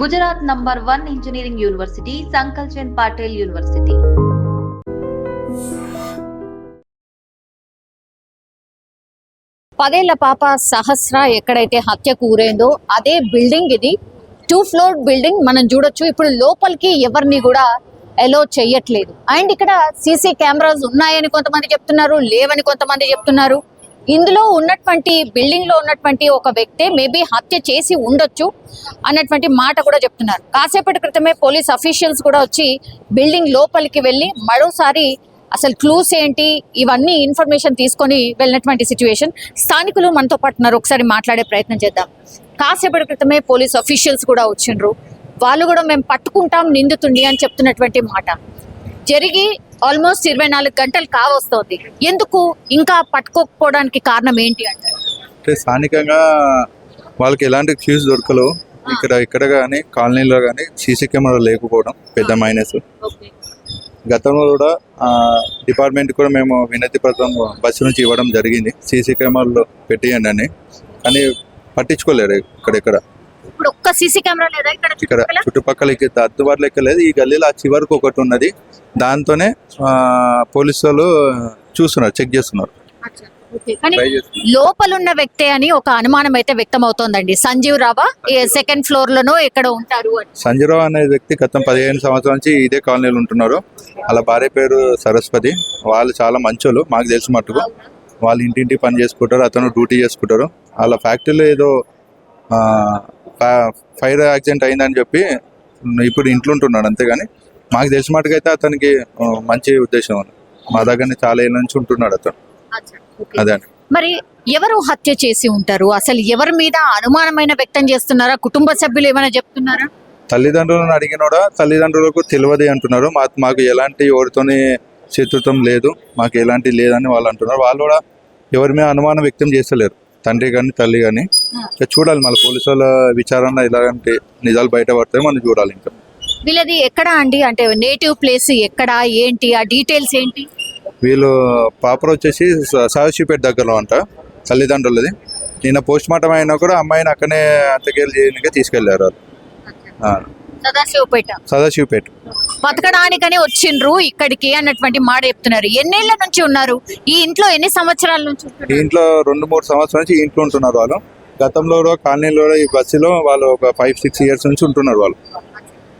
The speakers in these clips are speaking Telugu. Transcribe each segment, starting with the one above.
Gujarat number 1 engineering university, Sankalchand Patil university. పదేళ్ల పాప సహస్ర ఎక్కడైతే హత్యకు ఊరైందో అదే బిల్డింగ్ ఇది. 2 ఫ్లోర్ బిల్డింగ్ మనం చూడొచ్చు. ఇప్పుడు లోపలికి ఎవరిని కూడా అలో చేయట్లేదు. అండ్ ఇక్కడ సీసీ కెమెరాస్ ఉన్నాయని కొంతమంది చెప్తున్నారు, లేవని కొంతమంది చెప్తున్నారు. ఇందులో ఉన్నటువంటి బిల్డింగ్ లో ఉన్నటువంటి ఒక వ్యక్తి మేబీ హత్య చేసి ఉండొచ్చు అన్నటువంటి మాట కూడా చెప్తున్నారు. కాసేపటి క్రితమే పోలీస్ అఫీషియల్స్ కూడా వచ్చి బిల్డింగ్ లోపలికి వెళ్ళి మరోసారి అసలు క్లూస్ ఏంటి ఇవన్నీ ఇన్ఫర్మేషన్ తీసుకొని వెళ్ళినటువంటి సిచ్యువేషన్. స్థానికులు మనతో పాటు ఉన్నారు, ఒకసారి మాట్లాడే ప్రయత్నం చేద్దాం. కాసేపటి క్రితమే పోలీస్ అఫీషియల్స్ కూడా వచ్చిండ్రు. వాళ్ళు కూడా మేము పట్టుకుంటాం నిందితుడిని అని చెప్తున్నటువంటి మాట. జరిగి ఆల్మోస్ట్ 24 గంటలు కావస్తోంది. ఎందుకు ఇంకా పట్టుకోకపోవడానికి కారణం ఏంటి అంటే స్థానికంగా వాళ్ళకి ఎలాంటి క్యూస్ దొరకలేవు. ఇక్కడ కానీ కాలనీలో కానీ సీసీ కెమెరా లేకపోవడం పెద్ద మైనస్. గతంలో కూడా డిపార్ట్మెంట్ కూడా మేము వినతి పత్రం బస్సు నుంచి ఇవ్వడం జరిగింది, సీసీ కెమెరాలో పెట్టియండి అని. కానీ పట్టించుకోలేరు. ఇక్కడ ఒక్క సీసీ కెమెరా లేదా ఇక్కడ చుట్టుపక్కల అద్దుబాటు లెక్క లేదు. ఈ గల్లీలో ఆ చివరికి ఒకటి ఉన్నది, దాంతోనే పోలీసు వాళ్ళు చూస్తున్నారు, చెక్ చేస్తున్నారు. లోపలున్న వ్యక్తి అని ఒక అనుమానం అయితే వ్యక్తం అవుతోందండి. సంజీవ్ రావా సెకండ్ ఫ్లోర్ లోనో ఎక్కడ ఉంటారు. సంజీవ్ రావు అనే వ్యక్తి గతం 15 సంవత్సరాల నుంచి ఇదే కాలనీలో ఉంటున్నారు. వాళ్ళ భార్య పేరు సరస్వతి. వాళ్ళు చాలా మంచోళ్ళు, మాకు తెలిసి మట్టుకు. వాళ్ళు ఇంటింటి పని చేసుకుంటారు, అతను డ్యూటీ చేసుకుంటారు. వాళ్ళ ఫ్యాక్టరీలో ఏదో ఫైర్ యాక్సిడెంట్ అయిందని చెప్పి ఇప్పుడు ఇంట్లో ఉంటున్నాడు, అంతేగాని మాకు తెలిసి మటుకైతే అతనికి మంచి ఉద్దేశం. మా దగ్గరనే చాలా ఏళ్ళ నుంచి ఉంటున్నాడు అతను. అదే మరి ఎవరు హత్య చేసి ఉంటారు? అసలు ఎవరి మీద అనుమానమైన వ్యక్తం చేస్తున్నారా? కుటుంబ సభ్యులు ఏమైనా చెప్తున్నారా? తల్లిదండ్రులను అడిగినోడా తల్లిదండ్రులకు తెలియదు అంటున్నారు. మాకు ఎలాంటి ఎవరితోని శత్రుత్వం లేదు, మాకు ఎలాంటి లేదని వాళ్ళు అంటున్నారు. వాళ్ళు కూడా ఎవరి మీద అనుమానం వ్యక్తం చేస్తలేరు, తండ్రి కానీ తల్లి కానీ. చూడాలి మళ్ళీ పోలీసు వాళ్ళ విచారణ ఇలాంటి నిజాలు బయటపడతాయి, మనం చూడాలి. ఇంకా వీళ్ళది ఎక్కడ అండి, అంటే నేటివ్ ప్లేస్ ఎక్కడ, ఏంటి ఆ డీటెయిల్స్ ఏంటి? వీళ్ళు పాపర్ వచ్చేసి సదాశివపేట దగ్గరలో అంట తల్లిదండ్రులది. నిన్న పోస్ట్ మార్టం అయినా కూడా అమ్మాయిని అక్కడనే అంత్యక్రియలు చేయడానికి తీసుకెళ్లారు వాళ్ళు. సదాశివపేట బతకడానికనే వచ్చిండ్రు ఇక్కడికి అన్నటువంటి మాట చెప్తున్నారు. ఎన్నేళ్ల నుంచి ఉన్నారు ఈ ఇంట్లో? ఎన్ని సంవత్సరాల నుంచి ఈ ఇంట్లో? 2-3 సంవత్సరాల నుంచి ఈ ఇంట్లో ఉంటున్నారు వాళ్ళు. గతంలో కాలనీలో ఈ బస్సులో వాళ్ళు ఒక 5-6 ఇయర్స్ నుంచి ఉంటున్నారు వాళ్ళు.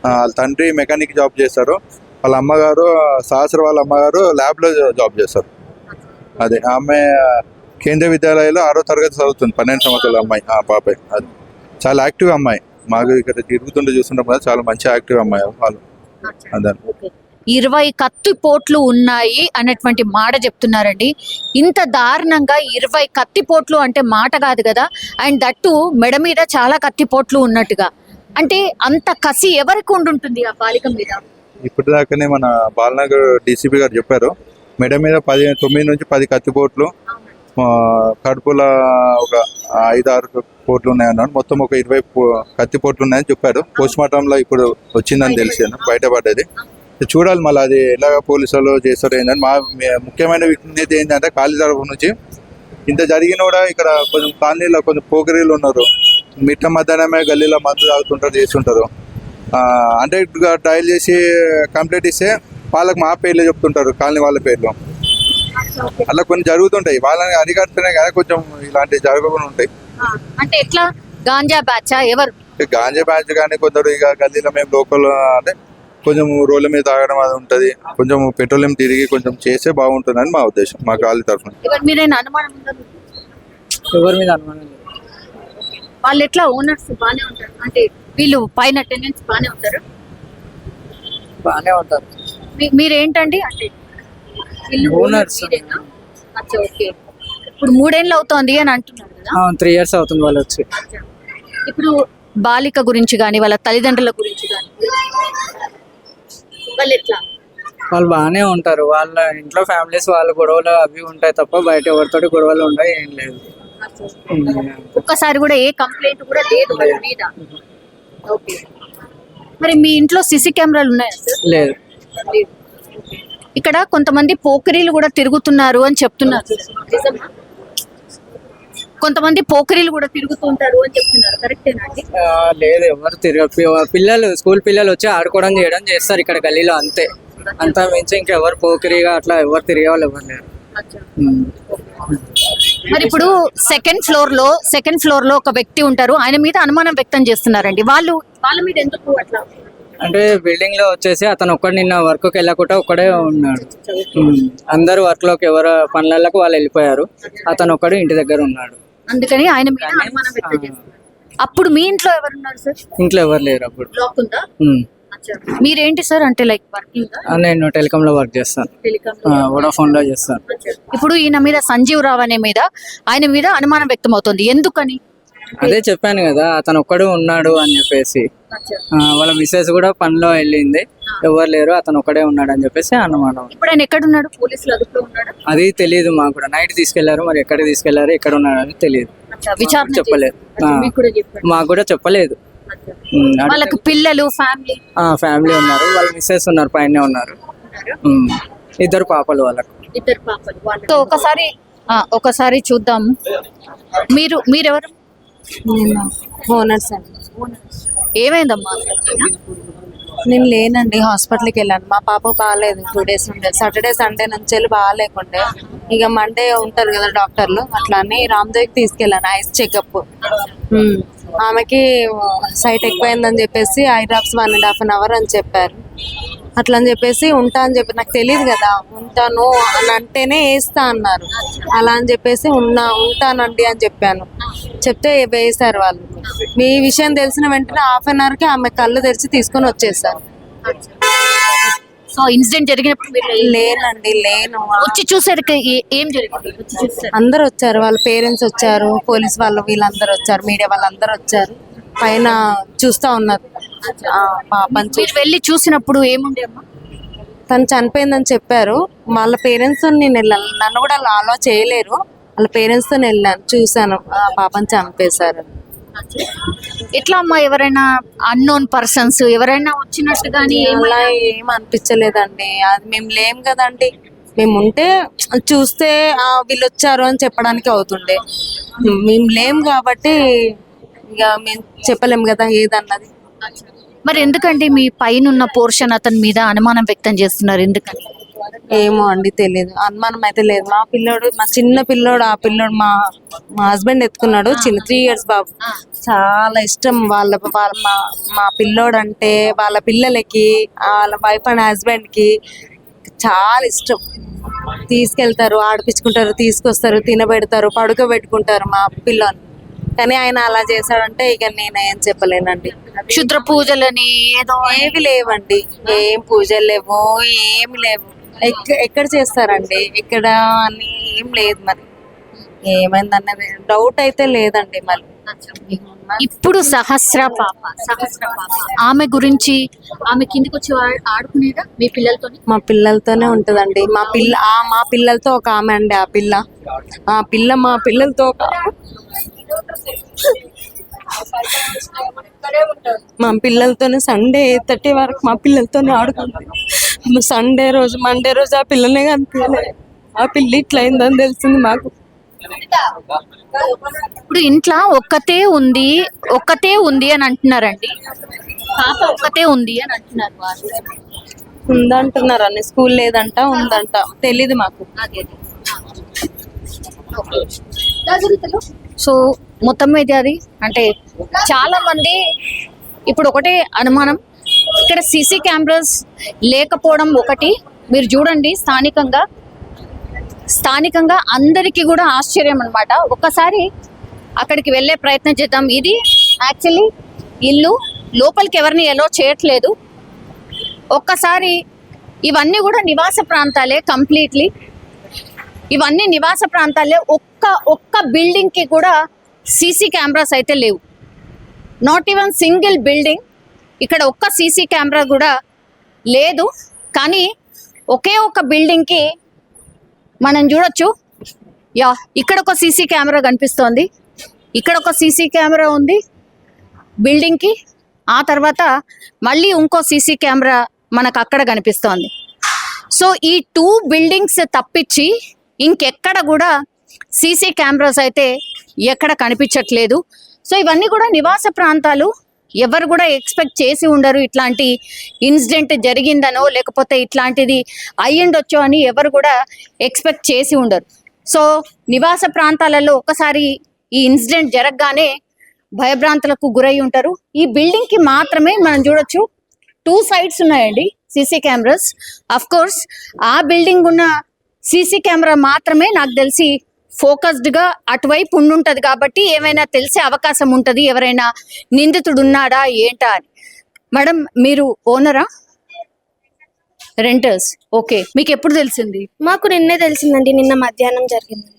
వాళ్ళ తండ్రి మెకానిక్ జాబ్ చేస్తారు, వాళ్ళ అమ్మగారు సహస్ర వాళ్ళ అమ్మగారు ల్యాబ్లో జాబ్ చేస్తారు. అదే ఆమె కేంద్రీయ విద్యాలయంలో 6వ తరగతి చదువుతుంది, 12 సంవత్సరాల అమ్మాయి. పాప అది చాలా యాక్టివ్ అమ్మాయి. మాకు ఇక్కడ తిరుగుతుంటే చూస్తుంటాం కదా, చాలా మంచి యాక్టివ్ అమ్మాయి వాళ్ళు. అదే 20 కత్తిపోట్లు ఉన్నాయి అన్నటువంటి మాట చెప్తున్నారండి. ఇంత దారుణంగా 20 కత్తిపోట్లు అంటే మాట కాదు కదా. అండ్ దట్టు మెడ మీద చాలా కత్తిపోట్లు ఉన్నట్టుగా. అంటే అంత కసి ఎవరికి ఉండుంటుంది ఆ బాలిక మీద? ఇప్పటిదాకానే మన బాలనగర్ డీసీపీ గారు చెప్పారు, మెడ మీద 9 నుంచి 10 కత్తిపోట్లు, కడుపులో ఒక 5-6 పోట్లు ఉన్నాయన్నాడు. మొత్తం ఒక 20 కత్తిపోట్లు ఉన్నాయని చెప్పారు. పోస్ట్ మార్టంలో ఇప్పుడు వచ్చిందని తెలిసి బయటపడ్డది. చూడాలి మళ్ళీ అది ఎలా పోలీసు వాళ్ళు చేస్తారు ఏంటంటే. మా ముఖ్యమైన విజ్ఞత ఏంటంటే కాలనీ తరఫు నుంచి ఇంత జరిగిన కూడా ఇక్కడ కొంచెం కాలనీలో కొంచెం పోకరీలు ఉన్నారు. మిట్ట మధ్యాహ్నమే గల్లీలో మందు తాగుతుంటారు, చేస్తుంటారు. అంటే ట్రయల్ చేసి కంప్లైంట్ ఇస్తే వాళ్ళకి మా పేర్లు చెప్తుంటారు, కాలనీ వాళ్ళ పేర్లు. అలా కొన్ని జరుగుతుంటాయి. వాళ్ళని అరికడుతూనే కదా కొంచెం ఇలాంటివి జరగకుండా ఉంటాయి. అంటే ఎట్లా గాంజా బ్యాచ్ ఎవరు? గాంజా బ్యాచ్ కానీ కొందరు ఇక గల్లీలో మేము లోకల్ అంటే కొంచెం రోడ్ల మీద తాగడం అది ఉంటుంది. కొంచెం పెట్రోలియం తిరిగి కొంచెం చేస్తే బాగుంటుందని మా ఉద్దేశం, మా కాలనీ తరఫున. ఎవరి మీద అనుమానం? వాళ్ళు ఎట్లా ఓనర్స్ బాగానే ఉంటారు? అంటే వీళ్ళు పైన టెనెంట్స్ బాగానే ఉంటారు? బాగానే ఉంటారు. మీరేంటండి అంటే ఓనర్స్? ఓకే. ఇప్పుడు 3 ఏళ్ళు అవుతోంది అని అంటున్నారు కదా. 3 years అవుతుంది వాళ్ళు వచ్చి. ఇప్పుడు బాలిక గురించి కానీ వాళ్ళ తల్లిదండ్రుల గురించి కానీ వాళ్ళు ఎట్లా? వాళ్ళు బాగానే ఉంటారు. వాళ్ళ ఇంట్లో ఫ్యామిలీస్ వాళ్ళ గొడవలు అవి ఉంటాయి తప్ప బయట ఎవరితోటి గొడవలు ఉంటాయి ఏం లేదు. ఒక్కసారి కూడా ఏ కంప్లైంట్ కూడా లేదు వాళ్ళ మీద. ఓకే. మరి మీ ఇంట్లో సీసీ కెమెరాలు ఉన్నాయా? లేదు. ఇక్కడ కొంతమంది పోకరీలు కూడా తిరుగుతున్నారు అని చెప్తున్నారు. కొంతమంది పోకరీలు కూడా తిరుగుతుంటారు అని చెప్తున్నారు, కరెక్టేనా అండి? లేదు, ఎవరు పిల్లలు స్కూల్ పిల్లలు వచ్చి ఆడుకోవడం చేయడం చేస్తారు ఇక్కడ గల్లీలో, అంతే. అంతా మించి ఇంకెవరు పోకిరిగా అట్లా ఎవరు తిరిగే వాళ్ళు ఎవరు లేరు. మరి ఇప్పుడు సెకండ్ ఫ్లోర్ లో ఒక వ్యక్తి ఉంటారు, ఆయన మీద అనుమానం వ్యక్తం చేస్తున్నారండి. వాళ్ళ మీద ఎందుకు అట్లా? అంటే బిల్డింగ్ లో వచ్చేసి అతను ఒక్కడు నిన్న వర్క్ కి వెళ్ళకుండా ఒక్కడే ఉన్నాడు. అందరు వర్క్ లోకి ఎవరు పనులకు వాళ్ళు వెళ్ళిపోయారు, అతను ఒక్కడు ఇంటి దగ్గర ఉన్నాడు. అందుకని ఆయన మీద అనుమానం వ్యక్తం చేస్తున్నారు. అప్పుడు మీ ఇంట్లో ఎవరున్నారు సార్? ఇంట్లో ఎవరు లేరు అప్పుడు. లాక్ ఉందా? మీరేంటి సార్ అంటే లైక్ వర్కింగ్? నేను టెలికామ్ లో వర్క్ చేస్తాను, వోడాఫోన్ లో చేస్తాను. ఇప్పుడు ఈయన మీద సంజీవ్ రావు ఆయన మీద అనుమానం వ్యక్తం అవుతుంది, ఎందుకని? అదే చెప్పాను కదా, అతను ఒక్కడు ఉన్నాడు అని చెప్పేసి. వాళ్ళ మిస్సెస్ కూడా పనిలో వెళ్ళింది, ఎవరు లేరు, అతను ఒక్కడే ఉన్నాడు అని చెప్పేసి అనుమానం. ఇప్పుడు ఆయన ఎక్కడ ఉన్నాడు? పోలీసులు అదుపులో ఉన్నాడు? అది తెలియదు మాకు కూడా. నైట్ తీసుకెళ్లారు, మరి ఎక్కడ తీసుకెళ్లారు, ఎక్కడ ఉన్నాడు అని తెలియదు, విచారణ చెప్పలేదు. మాకు కూడా చెప్పలేదు. వాళ్ళకి పిల్లలు ఫ్యామిలీ ఉన్నారు, వాళ్ళ మిస్సెస్ ఉన్నారు, పైన ఉన్నారు, ఇద్దరు పాపలు వాళ్ళకు. సో ఒకసారి చూద్దాం. మీరెవరు? ఓనర్స్ అండి. ఏమైందమ్మా? నేను లేనండి, హాస్పిటల్కి వెళ్ళాను. మా పాప బాగాలేదు, 2 days ఉండే. సాటర్డే సండే నుంచి వెళ్ళి బాగాలేకుండే. ఇక మండే ఉంటారు కదా డాక్టర్లు, అట్లా అని రామ్దేవ్కి తీసుకెళ్ళాను ఐస్ చెకప్. ఆమెకి సైట్ ఎక్కువైందని చెప్పేసి ఐ డ్రాప్స్ 1.5 hours అని చెప్పారు. అట్లా అని చెప్పేసి ఉంటా అని చెప్పి, నాకు తెలియదు కదా, ఉంటాను అని అంటేనే వేస్తా అన్నారు. అలా అని చెప్పేసి ఉంటానండి అని చెప్పాను. చెప్తే వేసారు వాళ్ళు. మీ విషయం తెలిసిన వెంటనే 1/2 hourకి ఆమె కళ్ళు తెరిచి తీసుకొని వచ్చేసారు. సో ఇన్సిడెంట్ జరిగినప్పుడు లేను. వచ్చి చూసారు ఏం జరిగింది? అందరు వచ్చారు, వాళ్ళ పేరెంట్స్ వచ్చారు, పోలీస్ వాళ్ళు వీళ్ళందరూ వచ్చారు, మీడియా వాళ్ళందరూ వచ్చారు, పైన చూస్తా ఉన్నారు. పాపని మీరు వెళ్ళి చూసినప్పుడు ఏముండే అమ్మా? తను చనిపోయిందని చెప్పారు. వాళ్ళ పేరెంట్స్ నేను వెళ్ళాను, నన్ను కూడా అలా చేయలేరు. వాళ్ళ పేరెంట్స్ తో వెళ్ళాను, చూసాను పాపని చంపేశారు. ఎట్లా అమ్మా? ఎవరైనా అన్నోన్ పర్సన్స్ ఎవరైనా వచ్చినట్టు కానీ అలా ఏం అనిపించలేదండి. అది మేము లేం కదండి, మేము ఉంటే చూస్తే వీళ్ళు వచ్చారు అని చెప్పడానికి అవుతుండే. మేము లేం కాబట్టి ఇక మేము చెప్పలేము కదా ఏదన్నది. మరి ఎందుకండి మీ పైన ఉన్న పోర్షన్ అతని మీద అనుమానం వ్యక్తం చేస్తున్నారు, ఎందుకని? ఏమో అండి, తెలియదు. అనుమానం అయితే లేదు. మా చిన్న పిల్లోడు, ఆ పిల్లోడు మా హస్బెండ్ ఎత్తుకున్నాడు, 3 years బాబు. చాలా ఇష్టం మా పిల్లోడు అంటే. వాళ్ళ పిల్లలకి, వాళ్ళ వైఫ్ అండ్ హస్బెండ్ కి చాలా ఇష్టం. తీసుకెళ్తారు, ఆడిపించుకుంటారు, తీసుకొస్తారు, తినబెడతారు, పడుకోబెట్టుకుంటారు మా పిల్లని. కానీ ఆయన అలా చేశాడంటే ఇక నేను ఏం చెప్పలేనండి. క్షుద్ర పూజలని ఏదో ఏవి లేవండి, ఏం పూజలు లేవు, ఏమి లేవు. ఎక్కడ చేస్తారండి, ఎక్కడ అని ఏం లేదు. మరి ఏమైందన్నది డౌట్ అయితే లేదండి. మళ్ళీ ఇప్పుడు సహస్ర పాప ఆమె గురించి, ఆమె కిందికి వచ్చి ఆడుకునేదా మీ పిల్లలతో? మా పిల్లలతోనే ఉంటదండి. మా పిల్లలతో ఒక ఆమె అండి. ఆ పిల్ల మా పిల్లలతో మా పిల్లలతోనే సండే 8:30 వరకు మా పిల్లలతోనే ఆడుకుంటాం. సండే రోజు, మండే రోజు ఆ పిల్లనే కనిపించలేదు. ఆ పిల్ల ఇట్లా అయిందని తెలిసింది మాకు. ఇప్పుడు ఇంట్లో ఒక్కతే ఉంది అని అంటున్నారండి. పాప ఒక్కతే ఉంది అని అంటున్నారు వాళ్ళు. ఉందంటున్నారు అన్ని, స్కూల్ లేదంట, ఉందంట, తెలీదు మాకు. సో మొత్తం మీద అది అంటే చాలా మంది ఇప్పుడు ఒకటే అనుమానం, ఇక్కడ సీసీ కెమెరాస్ లేకపోవడం ఒకటి. మీరు చూడండి, స్థానికంగా అందరికీ కూడా ఆశ్చర్యం అన్నమాట. ఒక్కసారి అక్కడికి వెళ్ళే ప్రయత్నం చేద్దాం. ఇది యాక్చువల్లీ ఇల్లు, లోపలికి ఎవరిని ఎలో చేయట్లేదు. ఒక్కసారి ఇవన్నీ కూడా నివాస ప్రాంతాలే, కంప్లీట్లీ ఇవన్నీ నివాస ప్రాంతాలే. ఒక్క బిల్డింగ్కి కూడా సీసీ కెమెరాస్ అయితే లేవు. Not even single building. ఇక్కడ ఒక్క సీసీ కెమెరా కూడా లేదు. కానీ ఒకే ఒక బిల్డింగ్కి మనం చూడొచ్చు, ఇక్కడ ఒక సీసీ కెమెరా కనిపిస్తోంది, ఇక్కడ ఒక సీసీ కెమెరా ఉంది బిల్డింగ్కి. ఆ తర్వాత మళ్ళీ ఇంకో సీసీ కెమెరా మనకు అక్కడ కనిపిస్తోంది. సో ఈ 2 buildings తప్పించి ఇంకెక్కడ కూడా సీసీ కెమెరాస్ అయితే ఎక్కడ కనిపించట్లేదు. సో ఇవన్నీ కూడా నివాస ప్రాంతాలు. ఎవరు కూడా ఎక్స్పెక్ట్ చేసి ఉండరు ఇట్లాంటి ఇన్సిడెంట్ జరిగిందనో లేకపోతే ఇట్లాంటిది అయ్యిండొచ్చో అని ఎవరు కూడా ఎక్స్పెక్ట్ చేసి ఉండరు. సో నివాస ప్రాంతాలలో ఒకసారి ఈ ఇన్సిడెంట్ జరగగానే భయభ్రాంతులకు గురై ఉంటారు. ఈ బిల్డింగ్ కి మాత్రమే మనం చూడొచ్చు 2 sides ఉన్నాయండి సీసీ కెమెరాస్. అఫ్ కోర్స్ ఆ బిల్డింగ్ ఉన్న సీసీ కెమెరా మాత్రమే నాకు తెలిసి ఫోకస్డ్ గా అటువైపు ఉండుంటది కాబట్టి ఏమైనా తెలిసే అవకాశం ఉంటది, ఎవరైనా నిందితుడు ఉన్నాడా ఏంటా అని. మేడం మీరు ఓనరా రెంటర్స్? ఓకే, మీకు ఎప్పుడు తెలిసింది? మాకు నిన్నే తెలిసిందండి, నిన్న మధ్యాహ్నం జరిగింది.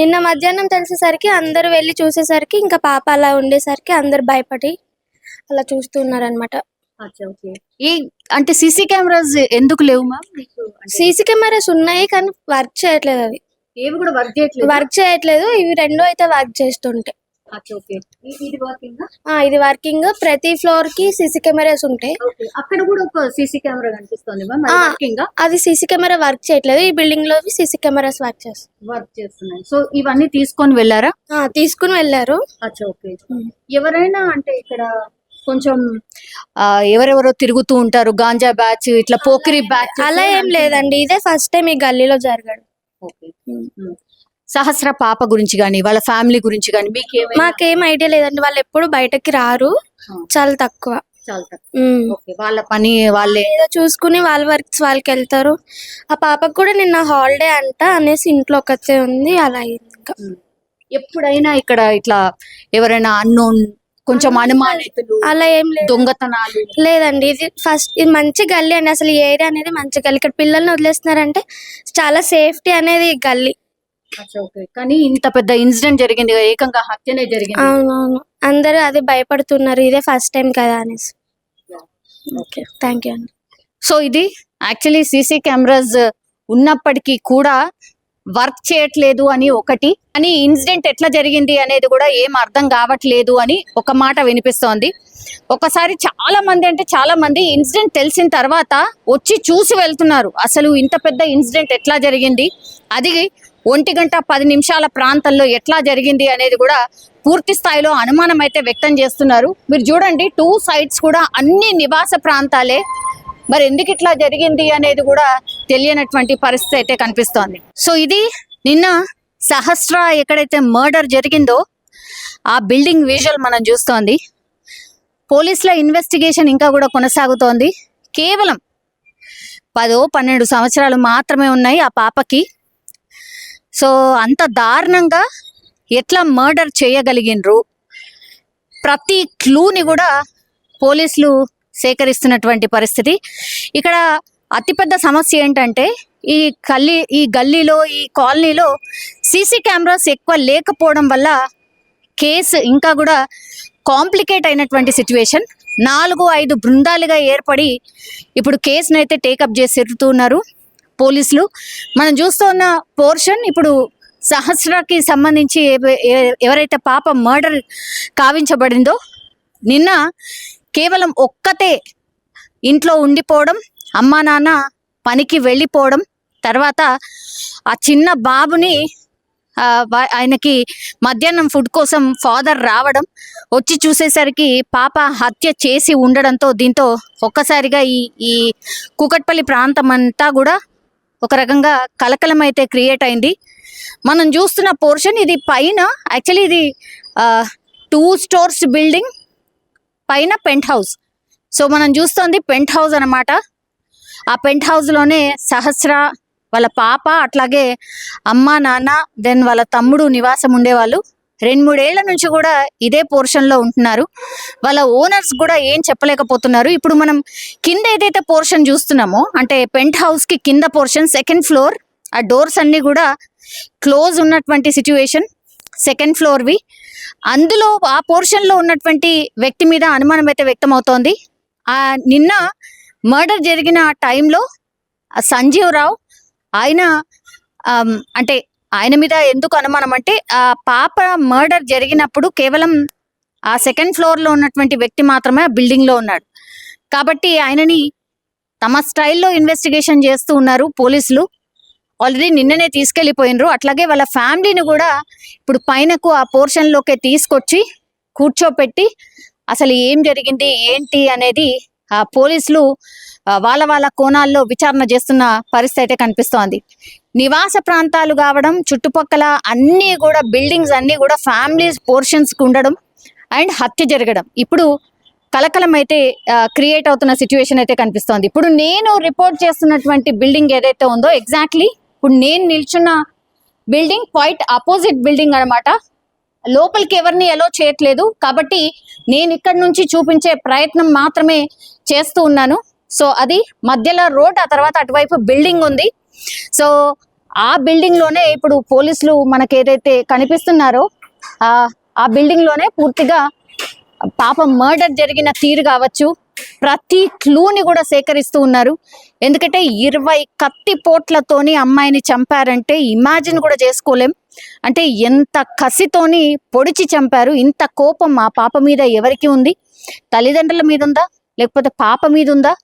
నిన్న మధ్యాహ్నం తెలిసేసరికి అందరూ వెళ్ళి చూసేసరికి ఇంకా పాప అలా ఉండేసరికి అందరు భయపడి అలా చూస్తున్నారు అనమాట. ఈ అంటే సీసీ కెమెరాస్ ఎందుకు లేవు మ్యామ్? సీసీ కెమెరాస్ ఉన్నాయి కానీ వర్క్ చేయట్లేదు, అవి ఏవి కూడా వర్క్ చేయట్లేదు. ఇవి రెండు అయితే వర్క్ చేస్తుంటాయి. ఇది వర్కింగ్. ప్రతి ఫ్లోర్ కి సీసీ కెమెరాస్ ఉంటాయి. అక్కడ కూడా ఒక సీసీ కెమెరా కనిపిస్తుంది. అది సీసీ కెమెరా వర్క్ చేయట్లేదు. ఈ బిల్డింగ్ లో సీసీ కెమెరాస్ వర్క్ చేస్తున్నాయి. సో ఇవన్నీ తీసుకొని వెళ్ళారా? తీసుకుని వెళ్ళారు. ఎవరైనా అంటే ఇక్కడ కొంచెం ఎవరెవరో తిరుగుతూ ఉంటారు, గాంజా బ్యాచ్, ఇట్లా పోకిరి బ్యాచ్ అలా ఏం లేదండి. ఇదే ఫస్ట్ టైం ఈ గల్లీలో జరగడు. సహస్ర పాప గురించి గానీ వాళ్ళ ఫ్యామిలీ గురించి గానీ మాకేం ఐడియా లేదండి. వాళ్ళు ఎప్పుడు బయటకి రారు, చాలా తక్కువ. వాళ్ళ పని వాళ్ళే చూసుకుని వాళ్ళ వర్క్స్ వాళ్ళకి వెళ్తారు. ఆ పాపకు కూడా నిన్న హాలిడే అంట అనేసి ఇంట్లో ఒకతే ఉంది. అలా అయింది. ఇంకా ఎప్పుడైనా ఇక్కడ ఇట్లా ఎవరైనా అన్నోన్ కొంచెం అనుమానితులు అలా ఏం లేదు, దొంగతనాలు లేదండి. ఇది మంచి గల్లీ అండి. అసలు ఈ ఏరియా అనేది మంచి గల్లీ. ఇక్కడ పిల్లల్ని వదిలేస్తున్నారంటే చాలా సేఫ్టీ అనేది ఈ గల్లీ. కానీ ఇంత పెద్ద ఇన్సిడెంట్ జరిగింది, ఏకంగా హత్యనే జరిగింది. అవునవును, అందరూ అదే భయపడుతున్నారు, ఇదే ఫస్ట్ టైం కదా అనేసి. ఓకే, థ్యాంక్ యూ అండి. సో ఇది యాక్చువల్లీ సీసీ కెమెరాస్ ఉన్నప్పటికీ కూడా వర్క్ చేయట్లేదు అని ఒకటి, అని ఇన్సిడెంట్ ఎట్లా జరిగింది అనేది కూడా ఏం అర్థం కావట్లేదు అని ఒక మాట వినిపిస్తోంది. ఒకసారి చాలా మంది ఇన్సిడెంట్ తెలిసిన తర్వాత వచ్చి చూసి వెళ్తున్నారు. అసలు ఇంత పెద్ద ఇన్సిడెంట్ ఎట్లా జరిగింది, అది 1:10 ప్రాంతంలో ఎట్లా జరిగింది అనేది కూడా పూర్తి స్థాయిలో అనుమానం అయితే వ్యక్తం చేస్తున్నారు. మీరు చూడండి 2 sides కూడా అన్ని నివాస ప్రాంతాలే. మరి ఎందుకు ఇట్లా జరిగింది అనేది కూడా తెలియనటువంటి పరిస్థితి అయితే కనిపిస్తోంది. సో ఇది నిన్న సహస్ర ఎక్కడైతే మర్డర్ జరిగిందో ఆ బిల్డింగ్ విజువల్ మనం చూస్తోంది. పోలీసుల ఇన్వెస్టిగేషన్ ఇంకా కూడా కొనసాగుతోంది. కేవలం 10-12 సంవత్సరాలు మాత్రమే ఉన్నాయి ఆ పాపకి. సో అంత దారుణంగా ఎట్లా మర్డర్ చేయగలిగినరు, ప్రతి క్లూని కూడా పోలీసులు సేకరిస్తున్నటువంటి పరిస్థితి. ఇక్కడ అతిపెద్ద సమస్య ఏంటంటే ఈ గల్లీలో ఈ కాలనీలో సీసీ కెమెరాస్ ఎక్కువ లేకపోవడం వల్ల కేసు ఇంకా కూడా కాంప్లికేట్ అయినటువంటి సిచ్యువేషన్. 4-5 బృందాలుగా ఏర్పడి ఇప్పుడు కేసును అయితే టేకప్ చేసి తిరుగుతున్నారు పోలీసులు. మనం చూస్తున్న పోర్షన్ ఇప్పుడు సహస్రకి సంబంధించి ఎవరైతే పాప మర్డర్ కావించబడిందో నిన్న కేవలం ఒక్కతే ఇంట్లో ఉండిపోవడం, అమ్మా నాన్న పనికి వెళ్ళిపోవడం, తర్వాత ఆ చిన్న బాబుని ఆయనకి మధ్యాహ్నం ఫుడ్ కోసం ఫాదర్ రావడం, వచ్చి చూసేసరికి పాప హత్య చేసి ఉండడంతో దీంతో ఒక్కసారిగా ఈ కూకట్పల్లి ప్రాంతం అంతా కూడా ఒక రకంగా కలకలం అయితే క్రియేట్ అయింది. మనం చూస్తున్న పోర్షన్ ఇది పైన యాక్చువల్లీ ఇది 2 stories బిల్డింగ్, పైన పెంట్ హౌస్. సో మనం చూస్తోంది పెంట్ హౌస్ అనమాట. ఆ పెంట్ హౌస్లోనే సహస్ర వాళ్ళ పాప అట్లాగే అమ్మ నాన్న దెన్ వాళ్ళ తమ్ముడు నివాసం ఉండేవాళ్ళు. 2-3 ఏళ్ల నుంచి కూడా ఇదే పోర్షన్లో ఉంటున్నారు. వాళ్ళ ఓనర్స్ కూడా ఏం చెప్పలేకపోతున్నారు. ఇప్పుడు మనం కింద ఏదైతే పోర్షన్ చూస్తున్నామో అంటే పెంట్ హౌస్కి కింద పోర్షన్ 2nd floor, ఆ డోర్స్ అన్నీ కూడా క్లోజ్ ఉన్నటువంటి సిచ్యువేషన్ 2nd floorవి. అందులో ఆ పోర్షన్లో ఉన్నటువంటి వ్యక్తి మీద అనుమానం అయితే వ్యక్తమవుతోంది. నిన్న మర్డర్ జరిగిన టైంలో సంజీవ్ రావు ఆయన అంటే ఆయన మీద ఎందుకు అనుమానం అంటే ఆ పాప మర్డర్ జరిగినప్పుడు కేవలం ఆ 2nd floorలో ఉన్నటువంటి వ్యక్తి మాత్రమే ఆ బిల్డింగ్లో ఉన్నాడు. కాబట్టి ఆయనని తమ స్టైల్లో ఇన్వెస్టిగేషన్ చేస్తూ ఉన్నారు పోలీసులు. ఆల్రెడీ నిన్ననే తీసుకెళ్ళిపోయినరు. అట్లాగే వాళ్ళ ఫ్యామిలీని కూడా ఇప్పుడు పైనకు ఆ పోర్షన్లోకి తీసుకొచ్చి కూర్చోపెట్టి అసలు ఏం జరిగింది ఏంటి అనేది ఆ పోలీసులు వాళ్ళ కోణాల్లో విచారణ చేస్తున్న పరిస్థితి అయితే కనిపిస్తోంది. నివాస ప్రాంతాలు కావడం, చుట్టుపక్కల అన్నీ కూడా బిల్డింగ్స్ అన్నీ కూడా ఫ్యామిలీస్ పోర్షన్స్కి ఉండడం అండ్ హత్య జరగడం ఇప్పుడు కలకలం అయితే క్రియేట్ అవుతున్న సిచ్యువేషన్ అయితే కనిపిస్తోంది. ఇప్పుడు నేను రిపోర్ట్ చేస్తున్నటువంటి బిల్డింగ్ ఏదైతే ఉందో ఎగ్జాక్ట్లీ ఇప్పుడు నేను నిల్చున్న బిల్డింగ్ క్వైట్ అపోజిట్ బిల్డింగ్ అన్నమాట. లోపలికి ఎవరిని ఎలో చేయట్లేదు కాబట్టి నేను ఇక్కడ నుంచి చూపించే ప్రయత్నం మాత్రమే చేస్తూ ఉన్నాను. సో అది మధ్యలో రోడ్, ఆ తర్వాత అటువైపు బిల్డింగ్ ఉంది. సో ఆ బిల్డింగ్ లోనే ఇప్పుడు పోలీసులు మనకి ఏదైతే కనిపిస్తున్నారో ఆ బిల్డింగ్ లోనే పూర్తిగా పాపం మర్డర్ జరిగిన తీరు కావచ్చు, ప్రతి క్లూని కూడా సేకరిస్తూ ఉన్నారు. ఎందుకంటే 20 కత్తి పోట్లతోని అమ్మాయిని చంపారంటే ఇమాజిన్ కూడా చేసుకోలేం. అంటే ఎంత కసితోని పొడిచి చంపారు. ఇంత కోపం ఆ పాప మీద ఎవరికి ఉంది? తల్లిదండ్రుల మీద ఉందా, లేకపోతే పాప మీద ఉందా?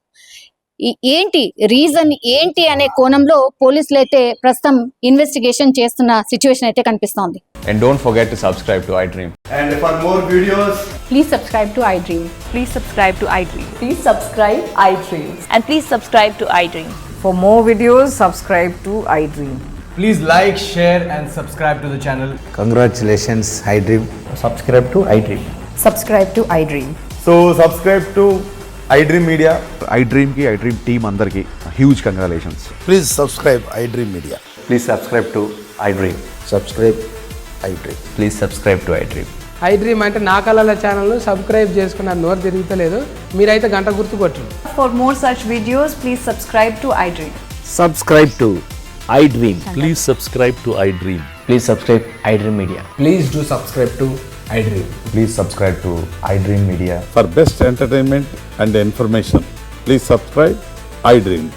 ఏంటి రీజన్ ఏంటి అనే కోణంలో పోలీసులు అయితే ప్రస్తుతం ఇన్వెస్టిగేషన్ చేస్తున్న సిచ్యువేషన్ అయితే కనిపిస్తోంది. And don't forget to subscribe to iDream. And for more videos, Please subscribe to iDream. Please subscribe to iDream. Please subscribe iDream. And please subscribe to iDream. For more videos, subscribe to iDream. please like, share, and subscribe to the channel. Congratulations, iDream. Subscribe to iDream. Subscribe to iDream. So subscribe to iDream Media. iDream ki iDream team andarki huge congratulations. Please subscribe iDream Media. Please subscribe to iDream. Subscribe iDream. Please subscribe to iDream. iDream అంటే నా కళల ఛానల్ను సబ్స్క్రైబ్ చేసుకున్న నోరు తిరుగుతలేదు. మీరైతే గంట గుర్తు కొట్టండి. For more such videos, please subscribe to iDream. Subscribe to iDream. Please subscribe to iDream. Please subscribe iDream Media. Please do subscribe to iDream. Please subscribe to iDream Media. For best entertainment and information, please subscribe iDream.